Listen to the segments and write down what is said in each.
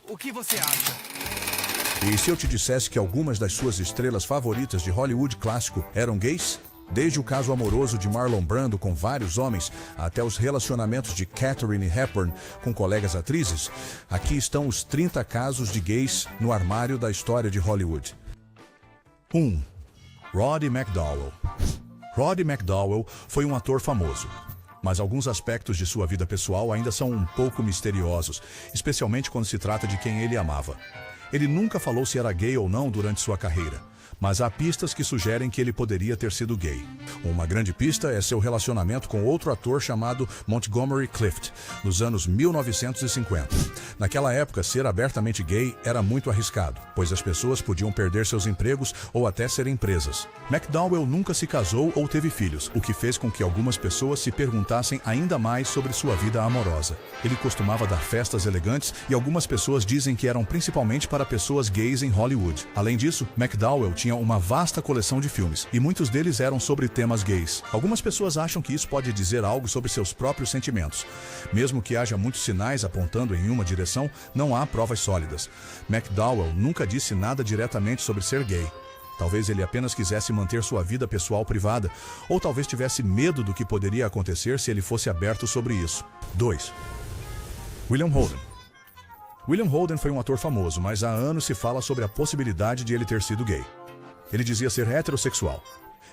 O que você acha? E se eu te dissesse que algumas das suas estrelas favoritas de Hollywood clássico eram gays? Desde o caso amoroso de Marlon Brando com vários homens, até os relacionamentos de Katharine Hepburn com colegas atrizes, aqui estão os 30 casos de gays no armário da história de Hollywood. 1. Roddy McDowall. Roddy McDowall foi um ator famoso, mas alguns aspectos de sua vida pessoal ainda são um pouco misteriosos, especialmente quando se trata de quem ele amava. Ele nunca falou se era gay ou não durante sua carreira, mas há pistas que sugerem que ele poderia ter sido gay. Uma grande pista é seu relacionamento com outro ator chamado Montgomery Clift, nos anos 1950. Naquela época, ser abertamente gay era muito arriscado, pois as pessoas podiam perder seus empregos ou até serem presas. McDowell nunca se casou ou teve filhos, o que fez com que algumas pessoas se perguntassem ainda mais sobre sua vida amorosa. Ele costumava dar festas elegantes e algumas pessoas dizem que eram principalmente para pessoas gays em Hollywood. Além disso, McDowell tinha uma vasta coleção de filmes, e muitos deles eram sobre temas gays. Algumas pessoas acham que isso pode dizer algo sobre seus próprios sentimentos. Mesmo que haja muitos sinais apontando em uma direção, não há provas sólidas. McDowell nunca disse nada diretamente sobre ser gay. Talvez ele apenas quisesse manter sua vida pessoal privada, ou talvez tivesse medo do que poderia acontecer se ele fosse aberto sobre isso. 2. William Holden. William Holden foi um ator famoso, mas há anos se fala sobre a possibilidade de ele ter sido gay. Ele dizia ser heterossexual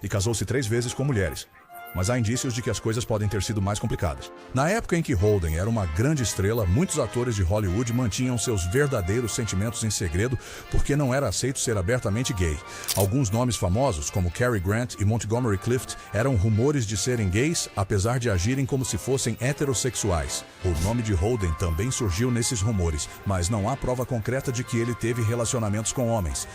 e casou-se 3 vezes com mulheres, mas há indícios de que as coisas podem ter sido mais complicadas. Na época em que Holden era uma grande estrela, muitos atores de Hollywood mantinham seus verdadeiros sentimentos em segredo porque não era aceito ser abertamente gay. Alguns nomes famosos, como Cary Grant e Montgomery Clift, eram rumores de serem gays, apesar de agirem como se fossem heterossexuais. O nome de Holden também surgiu nesses rumores, mas não há prova concreta de que ele teve relacionamentos com homens.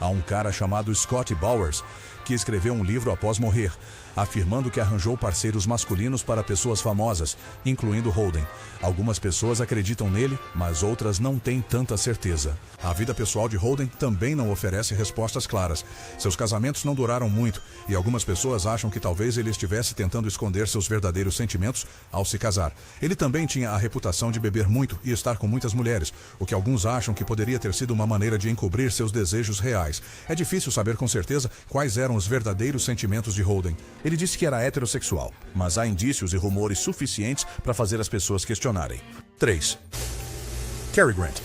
Há um cara chamado Scott Bowers que escreveu um livro após morrer, afirmando que arranjou parceiros masculinos para pessoas famosas, incluindo Holden. Algumas pessoas acreditam nele, mas outras não têm tanta certeza. A vida pessoal de Holden também não oferece respostas claras. Seus casamentos não duraram muito, e algumas pessoas acham que talvez ele estivesse tentando esconder seus verdadeiros sentimentos ao se casar. Ele também tinha a reputação de beber muito e estar com muitas mulheres, o que alguns acham que poderia ter sido uma maneira de encobrir seus desejos reais. É difícil saber com certeza quais eram os verdadeiros sentimentos de Holden. Ele disse que era heterossexual, mas há indícios e rumores suficientes para fazer as pessoas questionarem. 3. Cary Grant.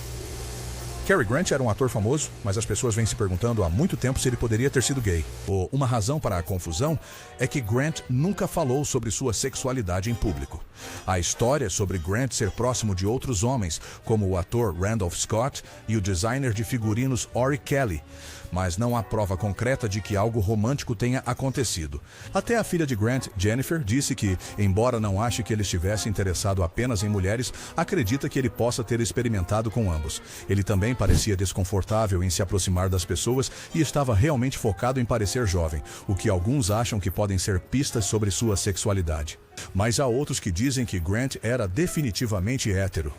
Cary Grant era um ator famoso, mas as pessoas vêm se perguntando há muito tempo se ele poderia ter sido gay. Uma razão para a confusão é que Grant nunca falou sobre sua sexualidade em público. Há histórias sobre Grant ser próximo de outros homens, como o ator Randolph Scott e o designer de figurinos Ori Kelly, mas não há prova concreta de que algo romântico tenha acontecido. Até a filha de Grant, Jennifer, disse que, embora não ache que ele estivesse interessado apenas em mulheres, acredita que ele possa ter experimentado com ambos. Ele também parecia desconfortável em se aproximar das pessoas e estava realmente focado em parecer jovem, o que alguns acham que podem ser pistas sobre sua sexualidade. Mas há outros que dizem que Grant era definitivamente hétero.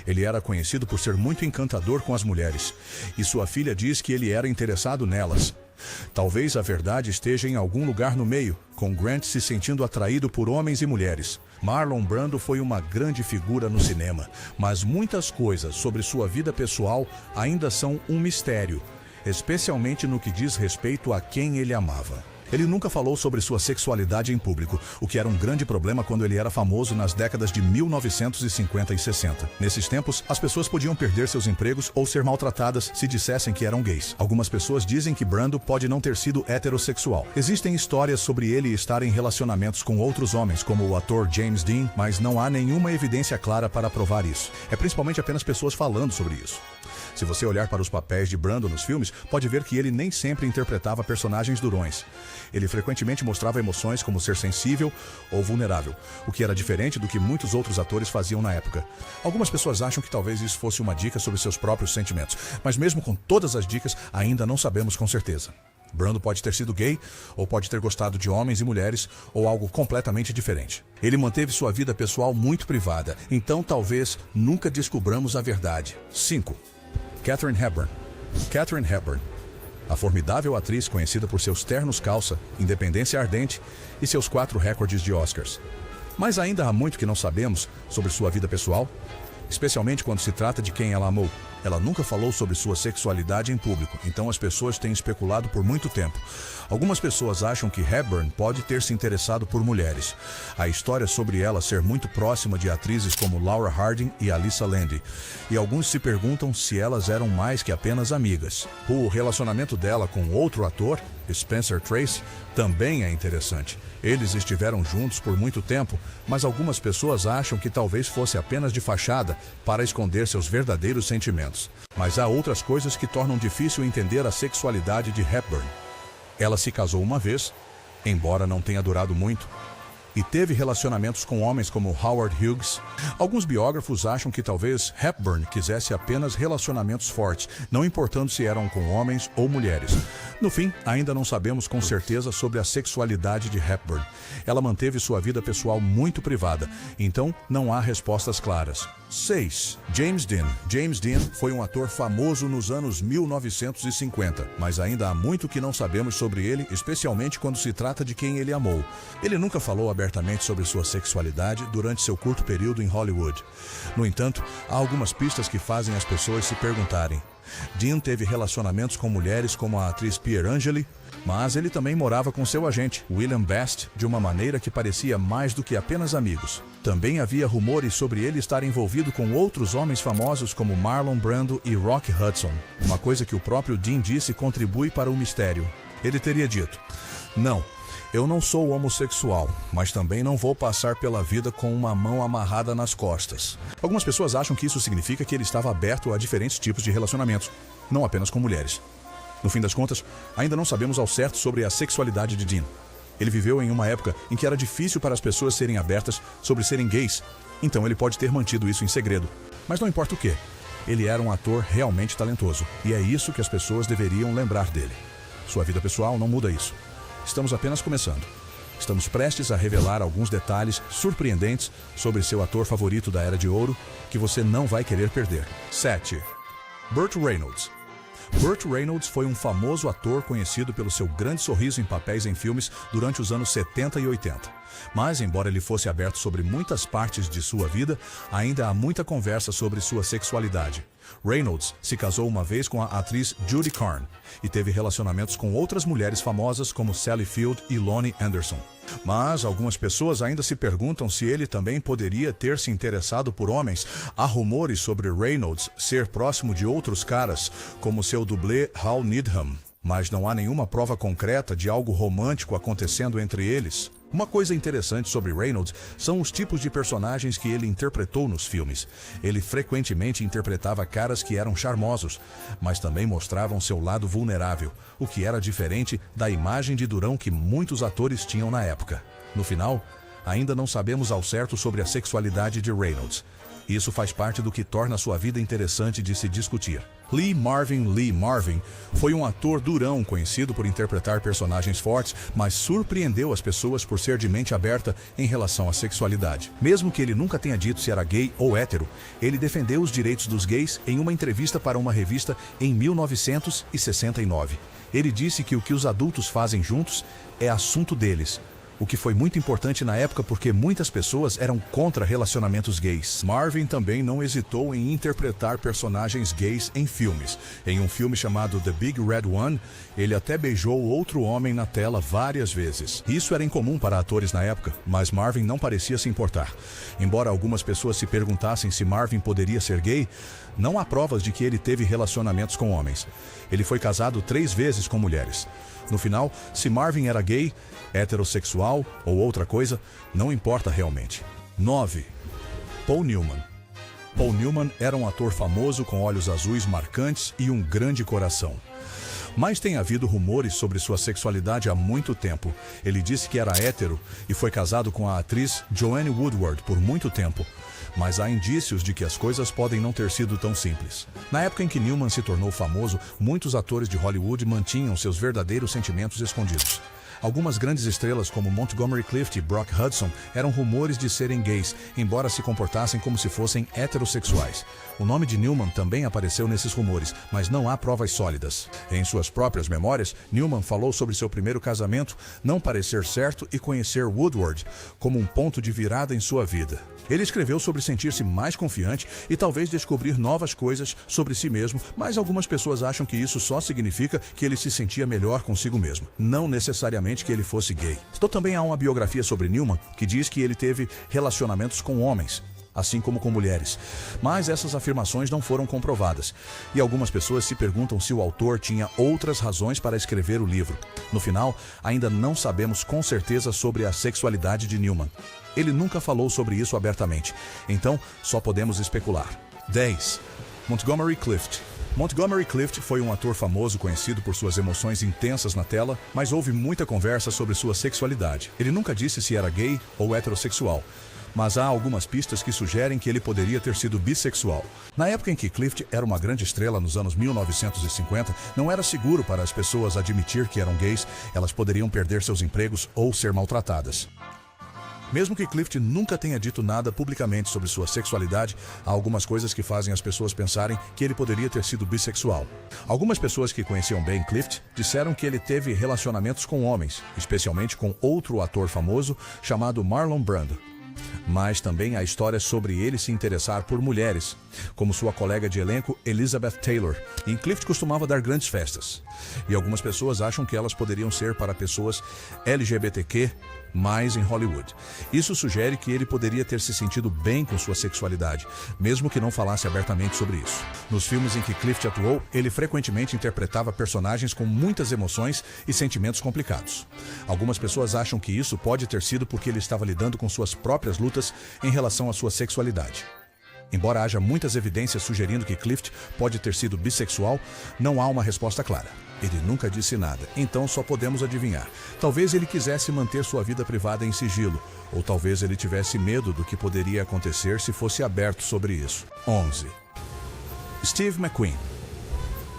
Ele era conhecido por ser muito encantador com as mulheres, e sua filha diz que ele era interessado nelas. Talvez a verdade esteja em algum lugar no meio, com Grant se sentindo atraído por homens e mulheres. Marlon Brando foi uma grande figura no cinema, mas muitas coisas sobre sua vida pessoal ainda são um mistério, especialmente no que diz respeito a quem ele amava. Ele nunca falou sobre sua sexualidade em público, o que era um grande problema quando ele era famoso nas décadas de 1950 e 60. Nesses tempos, as pessoas podiam perder seus empregos ou ser maltratadas se dissessem que eram gays. Algumas pessoas dizem que Brando pode não ter sido heterossexual. Existem histórias sobre ele estar em relacionamentos com outros homens, como o ator James Dean, mas não há nenhuma evidência clara para provar isso. É principalmente apenas pessoas falando sobre isso. Se você olhar para os papéis de Brando nos filmes, pode ver que ele nem sempre interpretava personagens durões. Ele frequentemente mostrava emoções como ser sensível ou vulnerável, o que era diferente do que muitos outros atores faziam na época. Algumas pessoas acham que talvez isso fosse uma dica sobre seus próprios sentimentos, mas mesmo com todas as dicas, ainda não sabemos com certeza. Brando pode ter sido gay, ou pode ter gostado de homens e mulheres, ou algo completamente diferente. Ele manteve sua vida pessoal muito privada, então talvez nunca descobramos a verdade. 5. Katharine Hepburn. Katharine Hepburn, a formidável atriz conhecida por seus ternos calça, independência ardente e seus 4 recordes de Oscars. Mas ainda há muito que não sabemos sobre sua vida pessoal. especialmente quando se trata de quem ela amou. Ela nunca falou sobre sua sexualidade em público, então as pessoas têm especulado por muito tempo. Algumas pessoas acham que Hepburn pode ter se interessado por mulheres. A história sobre ela ser muito próxima de atrizes como Laura Harding e Alyssa Landy. E alguns se perguntam se elas eram mais que apenas amigas. O relacionamento dela com outro ator, Spencer Tracy, também é interessante. Eles estiveram juntos por muito tempo, mas algumas pessoas acham que talvez fosse apenas de fachada para esconder seus verdadeiros sentimentos. Mas há outras coisas que tornam difícil entender a sexualidade de Hepburn. Ela se casou uma vez, embora não tenha durado muito, e teve relacionamentos com homens como Howard Hughes. Alguns biógrafos acham que talvez Hepburn quisesse apenas relacionamentos fortes, não importando se eram com homens ou mulheres. No fim, ainda não sabemos com certeza sobre a sexualidade de Hepburn. Ela manteve sua vida pessoal muito privada, então não há respostas claras. 6. James Dean. James Dean foi um ator famoso nos anos 1950, mas ainda há muito que não sabemos sobre ele, especialmente quando se trata de quem ele amou. Ele nunca falou abertamente sobre sua sexualidade durante seu curto período em Hollywood. No entanto, há algumas pistas que fazem as pessoas se perguntarem. Dean teve relacionamentos com mulheres como a atriz Pier Angeli, mas ele também morava com seu agente, William Best, de uma maneira que parecia mais do que apenas amigos. Também havia rumores sobre ele estar envolvido com outros homens famosos como Marlon Brando e Rock Hudson. Uma coisa que o próprio Dean disse contribui para o mistério. Ele teria dito: "Não, eu não sou homossexual, mas também não vou passar pela vida com uma mão amarrada nas costas." Algumas pessoas acham que isso significa que ele estava aberto a diferentes tipos de relacionamentos, não apenas com mulheres. No fim das contas, ainda não sabemos ao certo sobre a sexualidade de Dean. Ele viveu em uma época em que era difícil para as pessoas serem abertas sobre serem gays, então ele pode ter mantido isso em segredo. Mas não importa o que, ele era um ator realmente talentoso, e é isso que as pessoas deveriam lembrar dele. Sua vida pessoal não muda isso. Estamos apenas começando. Estamos prestes a revelar alguns detalhes surpreendentes sobre seu ator favorito da Era de Ouro que você não vai querer perder. 7. Burt Reynolds. Burt Reynolds foi um famoso ator conhecido pelo seu grande sorriso em papéis em filmes durante os anos 70 e 80. Mas, embora ele fosse aberto sobre muitas partes de sua vida, ainda há muita conversa sobre sua sexualidade. Reynolds se casou uma vez com a atriz Judy Carne e teve relacionamentos com outras mulheres famosas como Sally Field e Lonnie Anderson. Mas algumas pessoas ainda se perguntam se ele também poderia ter se interessado por homens. Há rumores sobre Reynolds ser próximo de outros caras, como seu dublê Hal Needham, mas não há nenhuma prova concreta de algo romântico acontecendo entre eles. Uma coisa interessante sobre Reynolds são os tipos de personagens que ele interpretou nos filmes. Ele frequentemente interpretava caras que eram charmosos, mas também mostravam seu lado vulnerável, o que era diferente da imagem de durão que muitos atores tinham na época. No final, ainda não sabemos ao certo sobre a sexualidade de Reynolds. Isso faz parte do que torna sua vida interessante de se discutir. Lee Marvin foi um ator durão conhecido por interpretar personagens fortes, mas surpreendeu as pessoas por ser de mente aberta em relação à sexualidade. Mesmo que ele nunca tenha dito se era gay ou hétero, ele defendeu os direitos dos gays em uma entrevista para uma revista em 1969. Ele disse que o que os adultos fazem juntos é assunto deles, o que foi muito importante na época porque muitas pessoas eram contra relacionamentos gays. Marvin também não hesitou em interpretar personagens gays em filmes. Em um filme chamado The Big Red One, ele até beijou outro homem na tela várias vezes. Isso era incomum para atores na época, mas Marvin não parecia se importar. Embora algumas pessoas se perguntassem se Marvin poderia ser gay, não há provas de que ele teve relacionamentos com homens. Ele foi casado 3 vezes com mulheres. No final, se Marvin era gay, heterossexual ou outra coisa, não importa realmente. 9. Paul Newman. Paul Newman era um ator famoso com olhos azuis marcantes e um grande coração. Mas tem havido rumores sobre sua sexualidade há muito tempo. Ele disse que era hétero e foi casado com a atriz Joanne Woodward por muito tempo. Mas há indícios de que as coisas podem não ter sido tão simples. Na época em que Newman se tornou famoso, muitos atores de Hollywood mantinham seus verdadeiros sentimentos escondidos. Algumas grandes estrelas como Montgomery Clift e Brock Hudson eram rumores de serem gays, embora se comportassem como se fossem heterossexuais. O nome de Newman também apareceu nesses rumores, mas não há provas sólidas. Em suas próprias memórias, Newman falou sobre seu primeiro casamento, não parecer certo e conhecer Woodward como um ponto de virada em sua vida. Ele escreveu sobre sentir-se mais confiante e talvez descobrir novas coisas sobre si mesmo, mas algumas pessoas acham que isso só significa que ele se sentia melhor consigo mesmo, não necessariamente que ele fosse gay. Também há uma biografia sobre Newman que diz que ele teve relacionamentos com homens, assim como com mulheres. Mas essas afirmações não foram comprovadas. E algumas pessoas se perguntam se o autor tinha outras razões para escrever o livro. No final, ainda não sabemos com certeza sobre a sexualidade de Newman. Ele nunca falou sobre isso abertamente, então só podemos especular. 10. Montgomery Clift. Montgomery Clift foi um ator famoso conhecido por suas emoções intensas na tela, mas houve muita conversa sobre sua sexualidade. Ele nunca disse se era gay ou heterossexual, mas há algumas pistas que sugerem que ele poderia ter sido bissexual. Na época em que Clift era uma grande estrela nos anos 1950, não era seguro para as pessoas admitir que eram gays, elas poderiam perder seus empregos ou ser maltratadas. Mesmo que Clift nunca tenha dito nada publicamente sobre sua sexualidade, há algumas coisas que fazem as pessoas pensarem que ele poderia ter sido bissexual. Algumas pessoas que conheciam bem Clift disseram que ele teve relacionamentos com homens, especialmente com outro ator famoso chamado Marlon Brando. Mas também há histórias sobre ele se interessar por mulheres, como sua colega de elenco Elizabeth Taylor, e Clift costumava dar grandes festas. E algumas pessoas acham que elas poderiam ser para pessoas LGBTQ+, em Hollywood. Isso sugere que ele poderia ter se sentido bem com sua sexualidade, mesmo que não falasse abertamente sobre isso. Nos filmes em que Clift atuou, ele frequentemente interpretava personagens com muitas emoções e sentimentos complicados. Algumas pessoas acham que isso pode ter sido porque ele estava lidando com suas próprias lutas em relação à sua sexualidade. Embora haja muitas evidências sugerindo que Clift pode ter sido bissexual, não há uma resposta clara. Ele nunca disse nada, então só podemos adivinhar. Talvez ele quisesse manter sua vida privada em sigilo, ou talvez ele tivesse medo do que poderia acontecer se fosse aberto sobre isso. 11. Steve McQueen.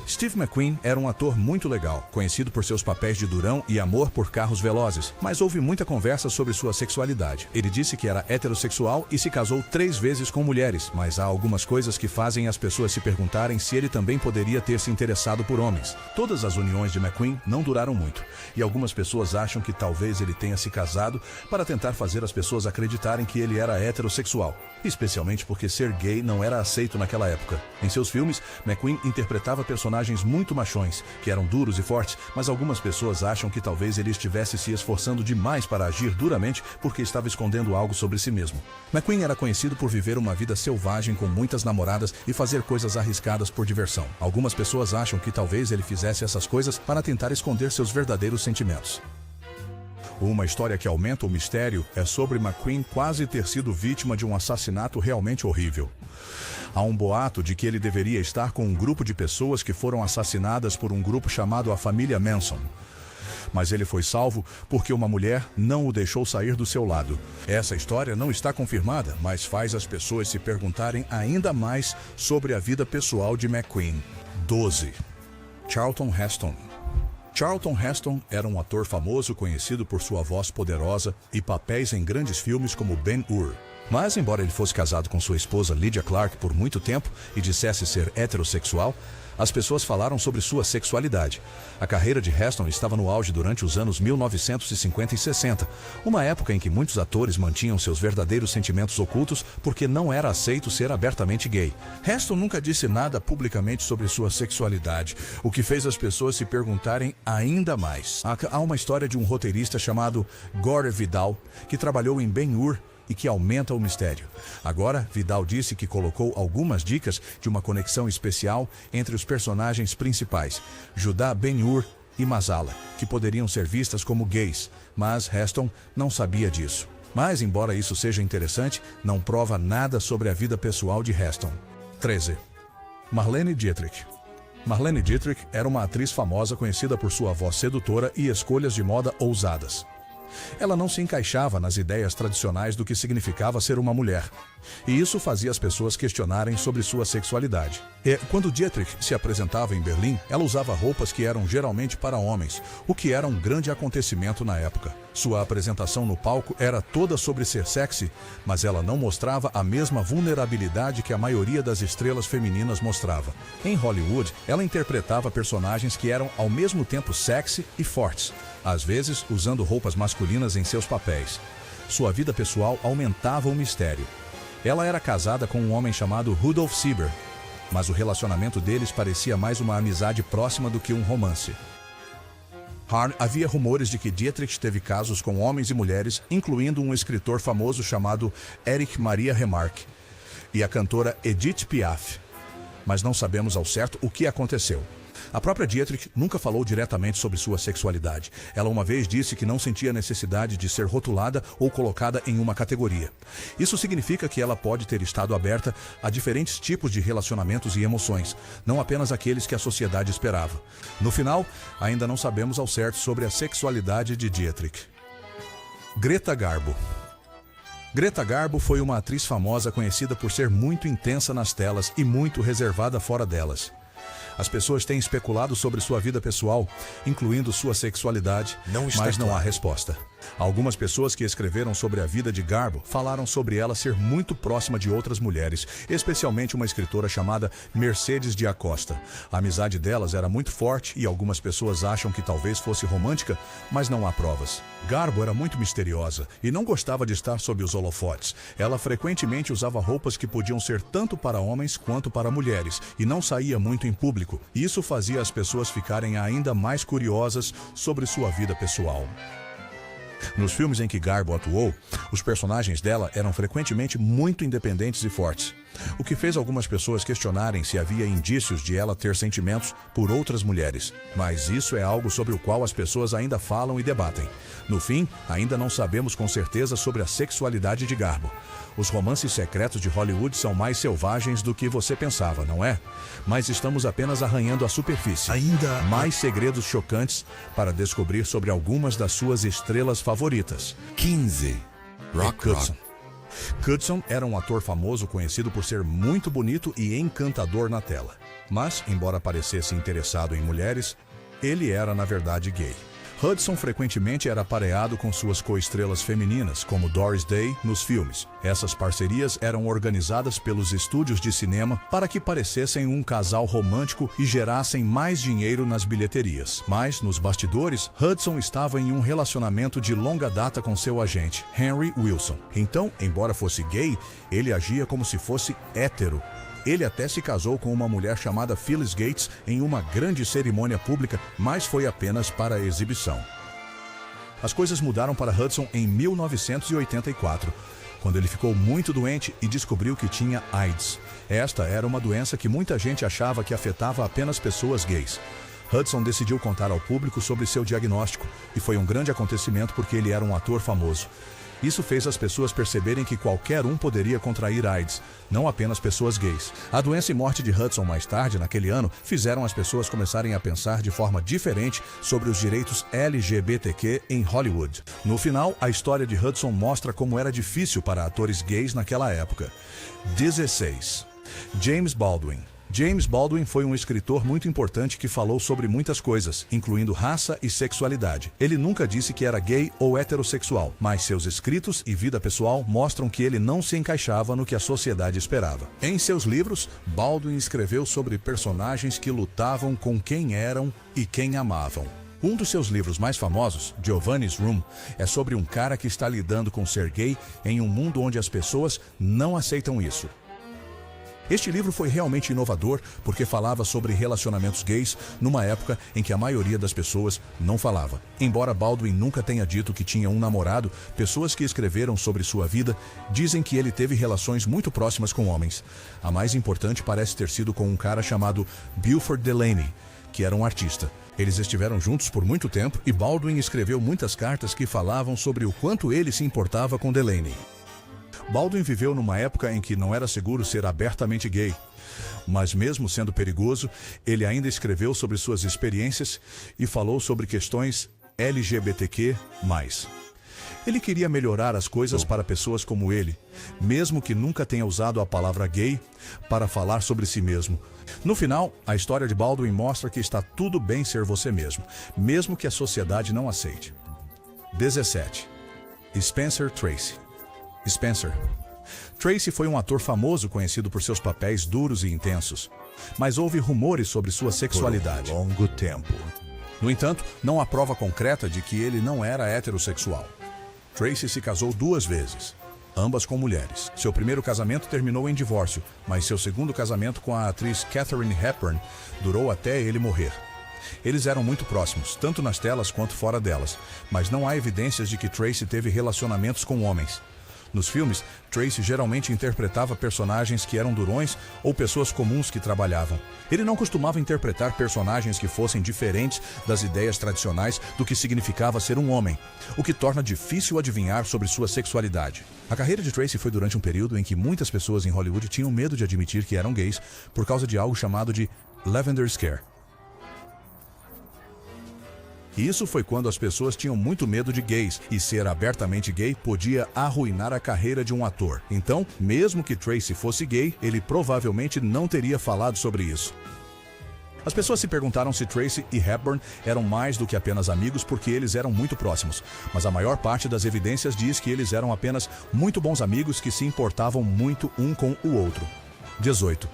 Steve McQueen era um ator muito legal, conhecido por seus papéis de durão e amor por carros velozes, mas houve muita conversa sobre sua sexualidade. Ele disse que era heterossexual e se casou 3 vezes com mulheres, mas há algumas coisas que fazem as pessoas se perguntarem se ele também poderia ter se interessado por homens. Todas as uniões de McQueen não duraram muito, e algumas pessoas acham que talvez ele tenha se casado para tentar fazer as pessoas acreditarem que ele era heterossexual, especialmente porque ser gay não era aceito naquela época. Em seus filmes, McQueen interpretava personagens muito machões, que eram duros e fortes, mas algumas pessoas acham que talvez ele estivesse se esforçando demais para agir duramente porque estava escondendo algo sobre si mesmo. McQueen era conhecido por viver uma vida selvagem com muitas namoradas e fazer coisas arriscadas por diversão. Algumas pessoas acham que talvez ele fizesse essas coisas para tentar esconder seus verdadeiros sentimentos. Uma história que aumenta o mistério é sobre McQueen quase ter sido vítima de um assassinato realmente horrível. Há um boato de que ele deveria estar com um grupo de pessoas que foram assassinadas por um grupo chamado a Família Manson. Mas ele foi salvo porque uma mulher não o deixou sair do seu lado. Essa história não está confirmada, mas faz as pessoas se perguntarem ainda mais sobre a vida pessoal de McQueen. 12. Charlton Heston. Charlton Heston era um ator famoso conhecido por sua voz poderosa e papéis em grandes filmes como Ben-Hur. Mas, embora ele fosse casado com sua esposa Lydia Clark por muito tempo e dissesse ser heterossexual, as pessoas falaram sobre sua sexualidade. A carreira de Heston estava no auge durante os anos 1950 e 60, uma época em que muitos atores mantinham seus verdadeiros sentimentos ocultos porque não era aceito ser abertamente gay. Heston nunca disse nada publicamente sobre sua sexualidade, o que fez as pessoas se perguntarem ainda mais. Há uma história de um roteirista chamado Gore Vidal, que trabalhou em Ben-Hur e que aumenta o mistério. Agora, Vidal disse que colocou algumas dicas de uma conexão especial entre os personagens principais, Judá Ben-Hur e Mazala, que poderiam ser vistas como gays, mas Heston não sabia disso. Mas, embora isso seja interessante, não prova nada sobre a vida pessoal de Heston. 13. Marlene Dietrich. Marlene Dietrich era uma atriz famosa conhecida por sua voz sedutora e escolhas de moda ousadas. Ela não se encaixava nas ideias tradicionais do que significava ser uma mulher. E isso fazia as pessoas questionarem sobre sua sexualidade. E quando Dietrich se apresentava em Berlim, ela usava roupas que eram geralmente para homens, o que era um grande acontecimento na época. Sua apresentação no palco era toda sobre ser sexy, mas ela não mostrava a mesma vulnerabilidade que a maioria das estrelas femininas mostrava. Em Hollywood, ela interpretava personagens que eram ao mesmo tempo sexy e fortes, às vezes usando roupas masculinas em seus papéis. Sua vida pessoal aumentava o mistério. Ela era casada com um homem chamado Rudolf Sieber, mas o relacionamento deles parecia mais uma amizade próxima do que um romance. Havia rumores de que Dietrich teve casos com homens e mulheres, incluindo um escritor famoso chamado Erich Maria Remarque e a cantora Edith Piaf, mas não sabemos ao certo o que aconteceu. A própria Dietrich nunca falou diretamente sobre sua sexualidade. Ela uma vez disse que não sentia necessidade de ser rotulada ou colocada em uma categoria. Isso significa que ela pode ter estado aberta a diferentes tipos de relacionamentos e emoções, não apenas aqueles que a sociedade esperava. No final, ainda não sabemos ao certo sobre a sexualidade de Dietrich. Greta Garbo. Greta Garbo foi uma atriz famosa conhecida por ser muito intensa nas telas e muito reservada fora delas. As pessoas têm especulado sobre sua vida pessoal, incluindo sua sexualidade, mas não há resposta. Algumas pessoas que escreveram sobre a vida de Garbo falaram sobre ela ser muito próxima de outras mulheres, especialmente uma escritora chamada Mercedes de Acosta. A amizade delas era muito forte e algumas pessoas acham que talvez fosse romântica, mas não há provas. Garbo era muito misteriosa e não gostava de estar sob os holofotes. Ela frequentemente usava roupas que podiam ser tanto para homens quanto para mulheres e não saía muito em público. Isso fazia as pessoas ficarem ainda mais curiosas sobre sua vida pessoal. Nos filmes em que Garbo atuou, os personagens dela eram frequentemente muito independentes e fortes, o que fez algumas pessoas questionarem se havia indícios de ela ter sentimentos por outras mulheres. Mas isso é algo sobre o qual as pessoas ainda falam e debatem. No fim, ainda não sabemos com certeza sobre a sexualidade de Garbo. Os romances secretos de Hollywood são mais selvagens do que você pensava, não é? Mas estamos apenas arranhando a superfície. Ainda mais segredos chocantes para descobrir sobre algumas das suas estrelas favoritas. 15. Rock Hudson. Hudson era um ator famoso conhecido por ser muito bonito e encantador na tela. Mas, embora parecesse interessado em mulheres, ele era na verdade gay. Hudson frequentemente era pareado com suas co-estrelas femininas, como Doris Day, nos filmes. Essas parcerias eram organizadas pelos estúdios de cinema para que parecessem um casal romântico e gerassem mais dinheiro nas bilheterias. Mas, nos bastidores, Hudson estava em um relacionamento de longa data com seu agente, Henry Wilson. Então, embora fosse gay, ele agia como se fosse hétero. Ele até se casou com uma mulher chamada Phyllis Gates em uma grande cerimônia pública, mas foi apenas para a exibição. As coisas mudaram para Hudson em 1984, quando ele ficou muito doente e descobriu que tinha AIDS. Esta era uma doença que muita gente achava que afetava apenas pessoas gays. Hudson decidiu contar ao público sobre seu diagnóstico, e foi um grande acontecimento porque ele era um ator famoso. Isso fez as pessoas perceberem que qualquer um poderia contrair AIDS, não apenas pessoas gays. A doença e morte de Hudson mais tarde, naquele ano, fizeram as pessoas começarem a pensar de forma diferente sobre os direitos LGBTQ em Hollywood. No final, a história de Hudson mostra como era difícil para atores gays naquela época. 16. James Baldwin. James Baldwin foi um escritor muito importante que falou sobre muitas coisas, incluindo raça e sexualidade. Ele nunca disse que era gay ou heterossexual, mas seus escritos e vida pessoal mostram que ele não se encaixava no que a sociedade esperava. Em seus livros, Baldwin escreveu sobre personagens que lutavam com quem eram e quem amavam. Um dos seus livros mais famosos, Giovanni's Room, é sobre um cara que está lidando com ser gay em um mundo onde as pessoas não aceitam isso. Este livro foi realmente inovador porque falava sobre relacionamentos gays numa época em que a maioria das pessoas não falava. Embora Baldwin nunca tenha dito que tinha um namorado, pessoas que escreveram sobre sua vida dizem que ele teve relações muito próximas com homens. A mais importante parece ter sido com um cara chamado Buford Delaney, que era um artista. Eles estiveram juntos por muito tempo e Baldwin escreveu muitas cartas que falavam sobre o quanto ele se importava com Delaney. Baldwin viveu numa época em que não era seguro ser abertamente gay, mas mesmo sendo perigoso, ele ainda escreveu sobre suas experiências e falou sobre questões LGBTQ+. Ele queria melhorar as coisas para pessoas como ele, mesmo que nunca tenha usado a palavra gay para falar sobre si mesmo. No final, a história de Baldwin mostra que está tudo bem ser você mesmo, mesmo que a sociedade não aceite. 17. Spencer Tracy. Spencer. Tracy foi um ator famoso conhecido por seus papéis duros e intensos, mas houve rumores sobre sua sexualidade. Por um longo tempo. No entanto, não há prova concreta de que ele não era heterossexual. Tracy se casou 2 vezes, ambas com mulheres. Seu primeiro casamento terminou em divórcio, mas seu segundo casamento com a atriz Katharine Hepburn durou até ele morrer. Eles eram muito próximos, tanto nas telas quanto fora delas, mas não há evidências de que Tracy teve relacionamentos com homens. Nos filmes, Tracy geralmente interpretava personagens que eram durões ou pessoas comuns que trabalhavam. Ele não costumava interpretar personagens que fossem diferentes das ideias tradicionais do que significava ser um homem, o que torna difícil adivinhar sobre sua sexualidade. A carreira de Tracy foi durante um período em que muitas pessoas em Hollywood tinham medo de admitir que eram gays por causa de algo chamado de Lavender Scare. Isso foi quando as pessoas tinham muito medo de gays, e ser abertamente gay podia arruinar a carreira de um ator. Então, mesmo que Tracy fosse gay, ele provavelmente não teria falado sobre isso. As pessoas se perguntaram se Tracy e Hepburn eram mais do que apenas amigos porque eles eram muito próximos, mas a maior parte das evidências diz que eles eram apenas muito bons amigos que se importavam muito um com o outro. 18.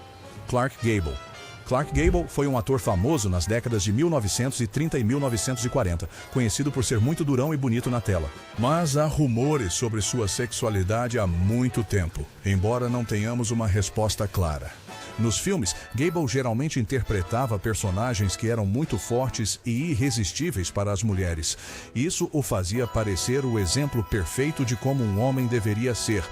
Clark Gable. Clark Gable foi um ator famoso nas décadas de 1930 e 1940, conhecido por ser muito durão e bonito na tela. Mas há rumores sobre sua sexualidade há muito tempo, embora não tenhamos uma resposta clara. Nos filmes, Gable geralmente interpretava personagens que eram muito fortes e irresistíveis para as mulheres. Isso o fazia parecer o exemplo perfeito de como um homem deveria ser,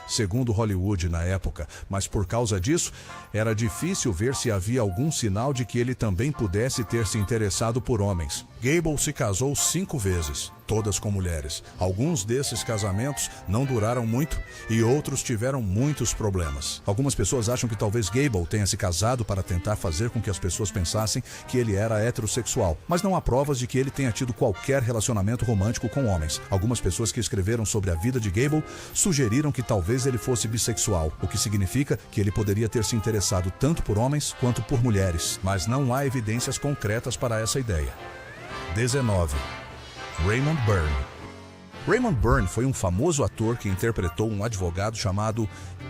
segundo Hollywood na época, mas por causa disso, era difícil ver se havia algum sinal de que ele também pudesse ter se interessado por homens. Gable se casou 5 vezes, todas com mulheres. Alguns desses casamentos não duraram muito e outros tiveram muitos problemas. Algumas pessoas acham que talvez Gable tenha se casado para tentar fazer com que as pessoas pensassem que ele era heterossexual, mas não há provas de que ele tenha tido qualquer relacionamento romântico com homens. Algumas pessoas que escreveram sobre a vida de Gable sugeriram que talvez ele fosse bissexual, o que significa que ele poderia ter se interessado tanto por homens quanto por mulheres, mas não há evidências concretas para essa ideia. 19. Raymond Burr. Raymond Burr foi um famoso ator que interpretou um advogado chamado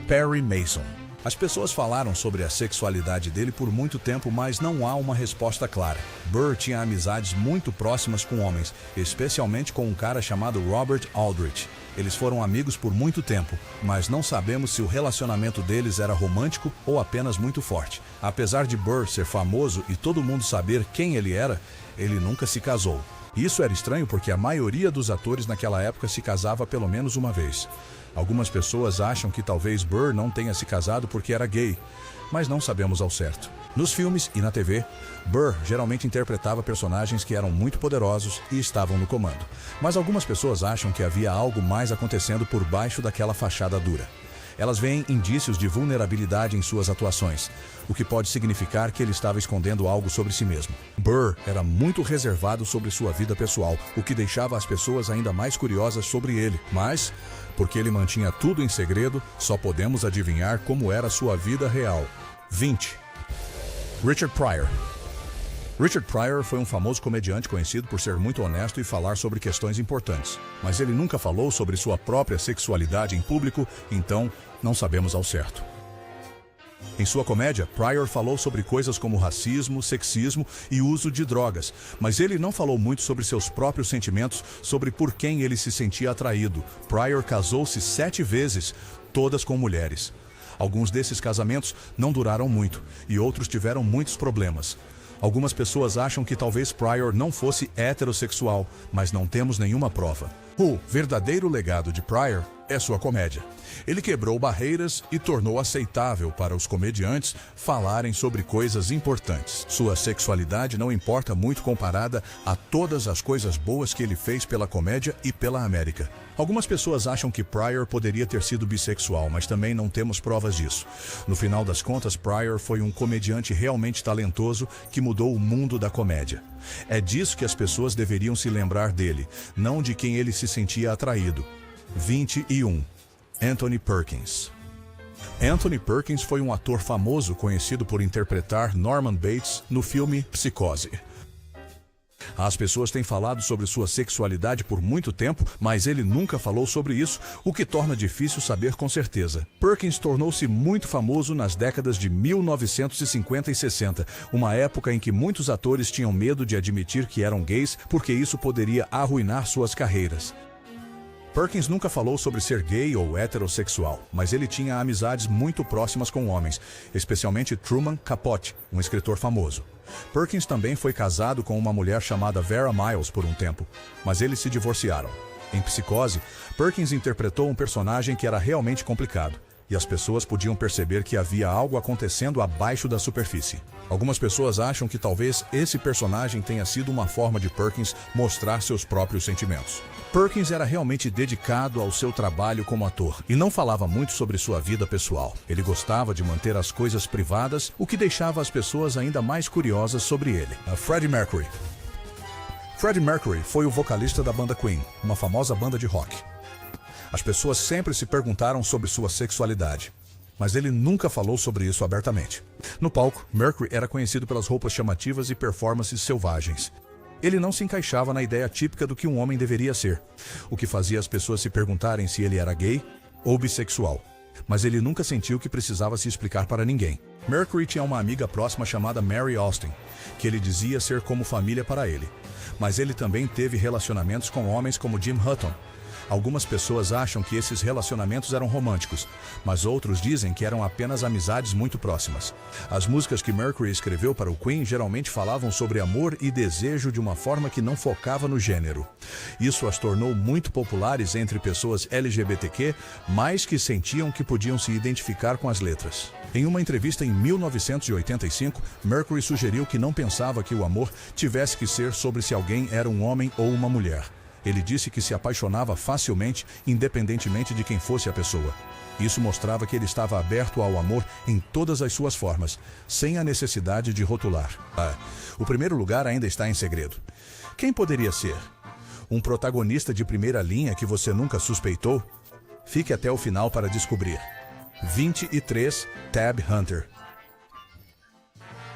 Perry Mason. As pessoas falaram sobre a sexualidade dele por muito tempo, mas não há uma resposta clara. Burr tinha amizades muito próximas com homens, especialmente com um cara chamado Robert Aldrich. Eles foram amigos por muito tempo, mas não sabemos se o relacionamento deles era romântico ou apenas muito forte. Apesar de Burr ser famoso e todo mundo saber quem ele era, ele nunca se casou. Isso era estranho porque a maioria dos atores naquela época se casava pelo menos uma vez. Algumas pessoas acham que talvez Burr não tenha se casado porque era gay, mas não sabemos ao certo. Nos filmes e na TV, Burr geralmente interpretava personagens que eram muito poderosos e estavam no comando. Mas algumas pessoas acham que havia algo mais acontecendo por baixo daquela fachada dura. Elas veem indícios de vulnerabilidade em suas atuações, o que pode significar que ele estava escondendo algo sobre si mesmo. Burr era muito reservado sobre sua vida pessoal, o que deixava as pessoas ainda mais curiosas sobre ele. Mas, porque ele mantinha tudo em segredo, só podemos adivinhar como era sua vida real. 20. Richard Pryor. Richard Pryor foi um famoso comediante conhecido por ser muito honesto e falar sobre questões importantes. Mas ele nunca falou sobre sua própria sexualidade em público, então não sabemos ao certo. Em sua comédia, Pryor falou sobre coisas como racismo, sexismo e uso de drogas, mas ele não falou muito sobre seus próprios sentimentos, sobre por quem ele se sentia atraído. Pryor casou-se 7 vezes, todas com mulheres. Alguns desses casamentos não duraram muito e outros tiveram muitos problemas. Algumas pessoas acham que talvez Pryor não fosse heterossexual, mas não temos nenhuma prova. O verdadeiro legado de Pryor é sua comédia. Ele quebrou barreiras e tornou aceitável para os comediantes falarem sobre coisas importantes. Sua sexualidade não importa muito comparada a todas as coisas boas que ele fez pela comédia e pela América. Algumas pessoas acham que Pryor poderia ter sido bissexual, mas também não temos provas disso. No final das contas, Pryor foi um comediante realmente talentoso que mudou o mundo da comédia. É disso que as pessoas deveriam se lembrar dele, não de quem ele se sentia atraído. 21. Anthony Perkins. Anthony Perkins foi um ator famoso conhecido por interpretar Norman Bates no filme Psicose. As pessoas têm falado sobre sua sexualidade por muito tempo, mas ele nunca falou sobre isso, o que torna difícil saber com certeza. Perkins tornou-se muito famoso nas décadas de 1950 e 60, uma época em que muitos atores tinham medo de admitir que eram gays porque isso poderia arruinar suas carreiras. Perkins nunca falou sobre ser gay ou heterossexual, mas ele tinha amizades muito próximas com homens, especialmente Truman Capote, um escritor famoso. Perkins também foi casado com uma mulher chamada Vera Miles por um tempo, mas eles se divorciaram. Em Psicose, Perkins interpretou um personagem que era realmente complicado, e as pessoas podiam perceber que havia algo acontecendo abaixo da superfície. Algumas pessoas acham que talvez esse personagem tenha sido uma forma de Perkins mostrar seus próprios sentimentos. Perkins era realmente dedicado ao seu trabalho como ator e não falava muito sobre sua vida pessoal. Ele gostava de manter as coisas privadas, o que deixava as pessoas ainda mais curiosas sobre ele. Freddie Mercury. Freddie Mercury foi o vocalista da banda Queen, uma famosa banda de rock. As pessoas sempre se perguntaram sobre sua sexualidade, mas ele nunca falou sobre isso abertamente. No palco, Mercury era conhecido pelas roupas chamativas e performances selvagens. Ele não se encaixava na ideia típica do que um homem deveria ser, o que fazia as pessoas se perguntarem se ele era gay ou bissexual. Mas ele nunca sentiu que precisava se explicar para ninguém. Mercury tinha uma amiga próxima chamada Mary Austin, que ele dizia ser como família para ele. Mas ele também teve relacionamentos com homens como Jim Hutton. Algumas pessoas acham que esses relacionamentos eram românticos, mas outros dizem que eram apenas amizades muito próximas. As músicas que Mercury escreveu para o Queen geralmente falavam sobre amor e desejo de uma forma que não focava no gênero. Isso as tornou muito populares entre pessoas LGBTQ, mas que sentiam que podiam se identificar com as letras. Em uma entrevista em 1985, Mercury sugeriu que não pensava que o amor tivesse que ser sobre se alguém era um homem ou uma mulher. Ele disse que se apaixonava facilmente, independentemente de quem fosse a pessoa. Isso mostrava que ele estava aberto ao amor em todas as suas formas, sem a necessidade de rotular. O primeiro lugar ainda está em segredo. Quem poderia ser? Um protagonista de primeira linha que você nunca suspeitou? Fique até o final para descobrir. 23. Tab Hunter.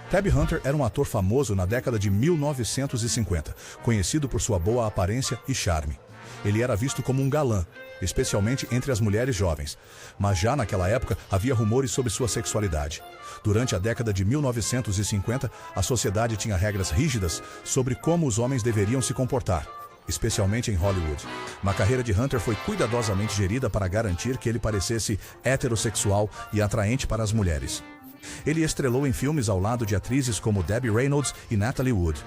Tab Hunter era um ator famoso na década de 1950, conhecido por sua boa aparência e charme. Ele era visto como um galã, especialmente entre as mulheres jovens, mas já naquela época havia rumores sobre sua sexualidade. Durante a década de 1950, a sociedade tinha regras rígidas sobre como os homens deveriam se comportar, especialmente em Hollywood. A carreira de Hunter foi cuidadosamente gerida para garantir que ele parecesse heterossexual e atraente para as mulheres. Ele estrelou em filmes ao lado de atrizes como Debbie Reynolds e Natalie Wood,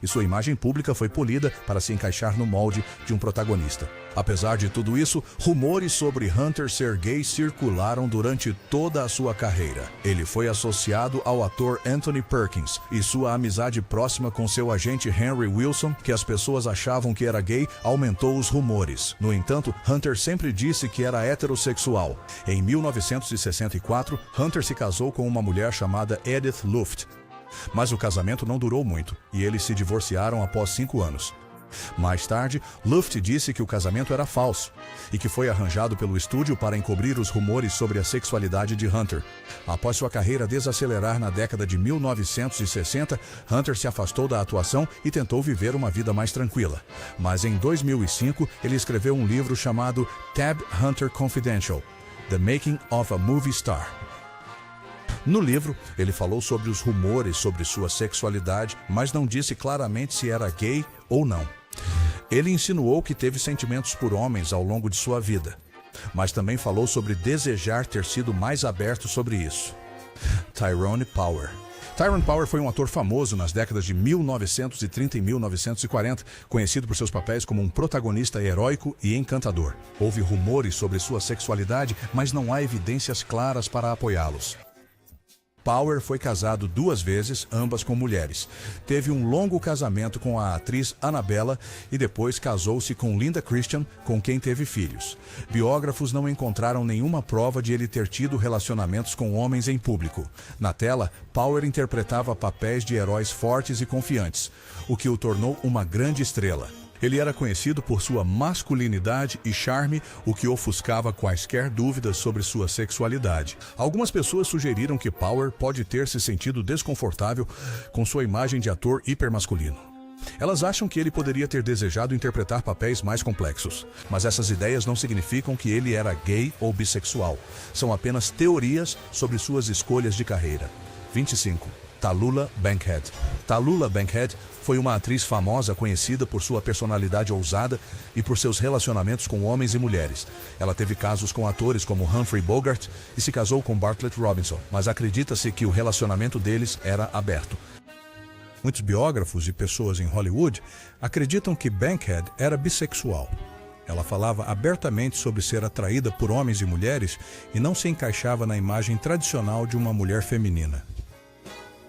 e sua imagem pública foi polida para se encaixar no molde de um protagonista. Apesar de tudo isso, rumores sobre Hunter ser gay circularam durante toda a sua carreira. Ele foi associado ao ator Anthony Perkins, e sua amizade próxima com seu agente Henry Wilson, que as pessoas achavam que era gay, aumentou os rumores. No entanto, Hunter sempre disse que era heterossexual. Em 1964, Hunter se casou com uma mulher chamada Edith Luft. Mas o casamento não durou muito, e eles se divorciaram após 5 anos. Mais tarde, Luft disse que o casamento era falso e que foi arranjado pelo estúdio para encobrir os rumores sobre a sexualidade de Hunter. Após sua carreira desacelerar na década de 1960, Hunter se afastou da atuação e tentou viver uma vida mais tranquila. Mas em 2005, ele escreveu um livro chamado Tab Hunter Confidential: The Making of a Movie Star. No livro, ele falou sobre os rumores sobre sua sexualidade, mas não disse claramente se era gay ou não. Ele insinuou que teve sentimentos por homens ao longo de sua vida, mas também falou sobre desejar ter sido mais aberto sobre isso. Tyrone Power. Tyrone Power foi um ator famoso nas décadas de 1930 e 1940, conhecido por seus papéis como um protagonista heróico e encantador. Houve rumores sobre sua sexualidade, mas não há evidências claras para apoiá-los. Power foi casado 2 vezes, ambas com mulheres. Teve um longo casamento com a atriz Annabella e depois casou-se com Linda Christian, com quem teve filhos. Biógrafos não encontraram nenhuma prova de ele ter tido relacionamentos com homens em público. Na tela, Power interpretava papéis de heróis fortes e confiantes, o que o tornou uma grande estrela. Ele era conhecido por sua masculinidade e charme, o que ofuscava quaisquer dúvidas sobre sua sexualidade. Algumas pessoas sugeriram que Power pode ter se sentido desconfortável com sua imagem de ator hipermasculino. Elas acham que ele poderia ter desejado interpretar papéis mais complexos. Mas essas ideias não significam que ele era gay ou bissexual. São apenas teorias sobre suas escolhas de carreira. 25. Tallulah Bankhead. Tallulah Bankhead foi uma atriz famosa conhecida por sua personalidade ousada e por seus relacionamentos com homens e mulheres. Ela teve casos com atores como Humphrey Bogart e se casou com Bartlett Robinson, mas acredita-se que o relacionamento deles era aberto. Muitos biógrafos e pessoas em Hollywood acreditam que Bankhead era bissexual. Ela falava abertamente sobre ser atraída por homens e mulheres e não se encaixava na imagem tradicional de uma mulher feminina.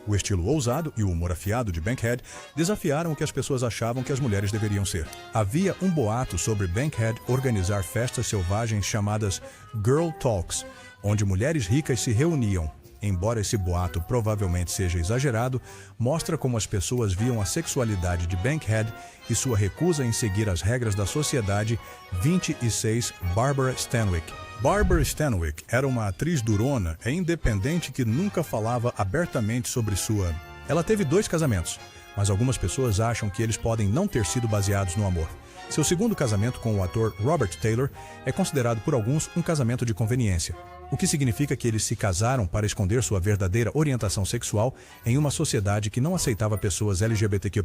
O estilo ousado e o humor afiado de Bankhead desafiaram o que as pessoas achavam que as mulheres deveriam ser. Havia um boato sobre Bankhead organizar festas selvagens chamadas Girl Talks, onde mulheres ricas se reuniam. Embora esse boato provavelmente seja exagerado, mostra como as pessoas viam a sexualidade de Bankhead e sua recusa em seguir as regras da sociedade. 26. Barbara Stanwyck. Barbara Stanwyck era uma atriz durona e independente que nunca falava abertamente sobre sua... Ela teve 2 casamentos, mas algumas pessoas acham que eles podem não ter sido baseados no amor. Seu segundo casamento com o ator Robert Taylor é considerado por alguns um casamento de conveniência, o que significa que eles se casaram para esconder sua verdadeira orientação sexual em uma sociedade que não aceitava pessoas LGBTQ+.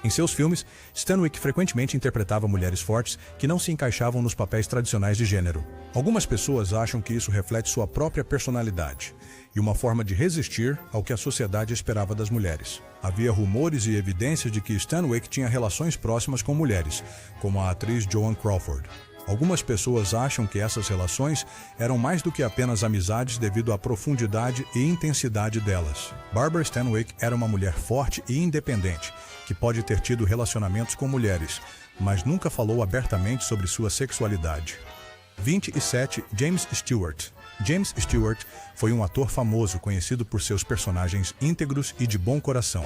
Em seus filmes, Stanwyck frequentemente interpretava mulheres fortes que não se encaixavam nos papéis tradicionais de gênero. Algumas pessoas acham que isso reflete sua própria personalidade e uma forma de resistir ao que a sociedade esperava das mulheres. Havia rumores e evidências de que Stanwyck tinha relações próximas com mulheres, como a atriz Joan Crawford. Algumas pessoas acham que essas relações eram mais do que apenas amizades devido à profundidade e intensidade delas. Barbara Stanwyck era uma mulher forte e independente, que pode ter tido relacionamentos com mulheres, mas nunca falou abertamente sobre sua sexualidade. 27. James Stewart. James Stewart foi um ator famoso conhecido por seus personagens íntegros e de bom coração.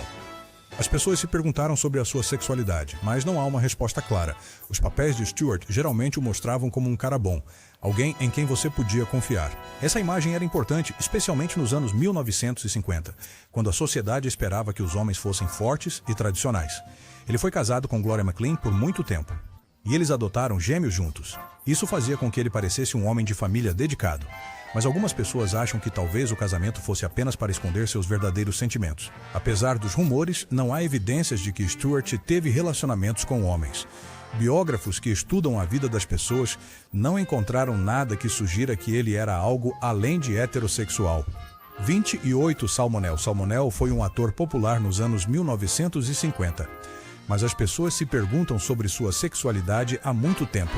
As pessoas se perguntaram sobre a sua sexualidade, mas não há uma resposta clara. Os papéis de Stewart geralmente o mostravam como um cara bom, alguém em quem você podia confiar. Essa imagem era importante, especialmente nos anos 1950, quando a sociedade esperava que os homens fossem fortes e tradicionais. Ele foi casado com Gloria McLean por muito tempo, e eles adotaram gêmeos juntos. Isso fazia com que ele parecesse um homem de família dedicado. Mas algumas pessoas acham que talvez o casamento fosse apenas para esconder seus verdadeiros sentimentos. Apesar dos rumores, não há evidências de que Stewart teve relacionamentos com homens. Biógrafos que estudam a vida das pessoas não encontraram nada que sugira que ele era algo além de heterossexual. 28. Salmonell. Salmonell foi um ator popular nos anos 1950. Mas as pessoas se perguntam sobre sua sexualidade há muito tempo.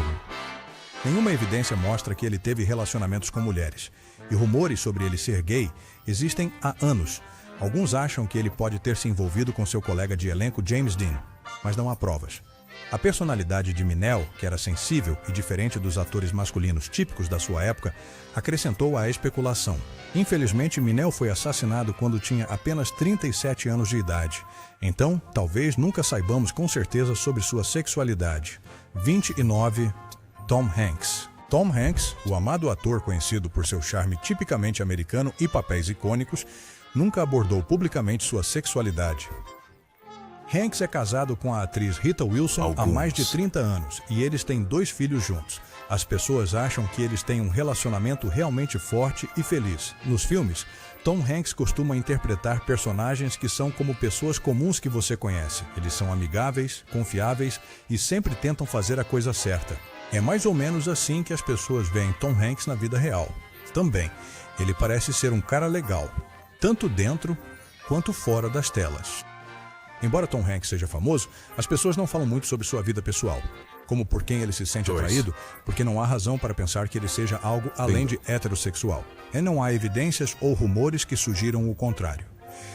Nenhuma evidência mostra que ele teve relacionamentos com mulheres, e rumores sobre ele ser gay existem há anos. Alguns acham que ele pode ter se envolvido com seu colega de elenco James Dean, mas não há provas. A personalidade de Minnell, que era sensível e diferente dos atores masculinos típicos da sua época, acrescentou à especulação. Infelizmente, Minnell foi assassinado quando tinha apenas 37 anos de idade. Então, talvez nunca saibamos com certeza sobre sua sexualidade. 29. Tom Hanks. Tom Hanks, o amado ator conhecido por seu charme tipicamente americano e papéis icônicos, nunca abordou publicamente sua sexualidade. Hanks é casado com a atriz Rita Wilson há mais de 30 anos e eles têm 2 filhos juntos. As pessoas acham que eles têm um relacionamento realmente forte e feliz. Nos filmes, Tom Hanks costuma interpretar personagens que são como pessoas comuns que você conhece. Eles são amigáveis, confiáveis e sempre tentam fazer a coisa certa. É mais ou menos assim que as pessoas veem Tom Hanks na vida real. Também, ele parece ser um cara legal, tanto dentro quanto fora das telas. Embora Tom Hanks seja famoso, as pessoas não falam muito sobre sua vida pessoal, como por quem ele se sente atraído, porque não há razão para pensar que ele seja algo além de heterossexual. E não há evidências ou rumores que sugiram o contrário.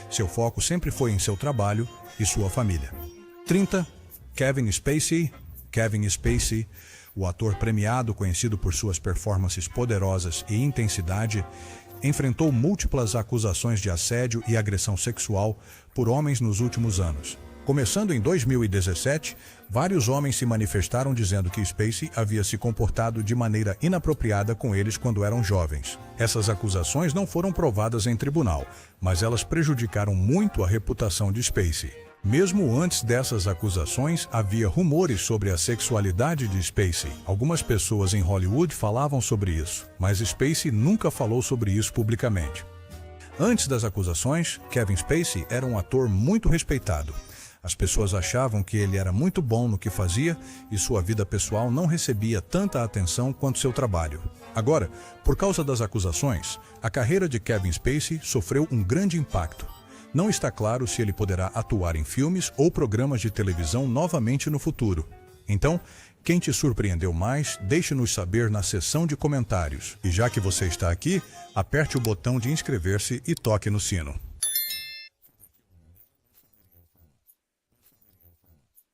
Seu foco sempre foi em seu trabalho e sua família. 30. Kevin Spacey. Kevin Spacey, o ator premiado conhecido por suas performances poderosas e intensidade, enfrentou múltiplas acusações de assédio e agressão sexual por homens nos últimos anos. Começando em 2017, vários homens se manifestaram dizendo que Spacey havia se comportado de maneira inapropriada com eles quando eram jovens. Essas acusações não foram provadas em tribunal, mas elas prejudicaram muito a reputação de Spacey. Mesmo antes dessas acusações, havia rumores sobre a sexualidade de Spacey. Algumas pessoas em Hollywood falavam sobre isso, mas Spacey nunca falou sobre isso publicamente. Antes das acusações, Kevin Spacey era um ator muito respeitado. As pessoas achavam que ele era muito bom no que fazia e sua vida pessoal não recebia tanta atenção quanto seu trabalho. Agora, por causa das acusações, a carreira de Kevin Spacey sofreu um grande impacto. Não está claro se ele poderá atuar em filmes ou programas de televisão novamente no futuro. Então, quem te surpreendeu mais, deixe-nos saber na seção de comentários. E já que você está aqui, aperte o botão de inscrever-se e toque no sino.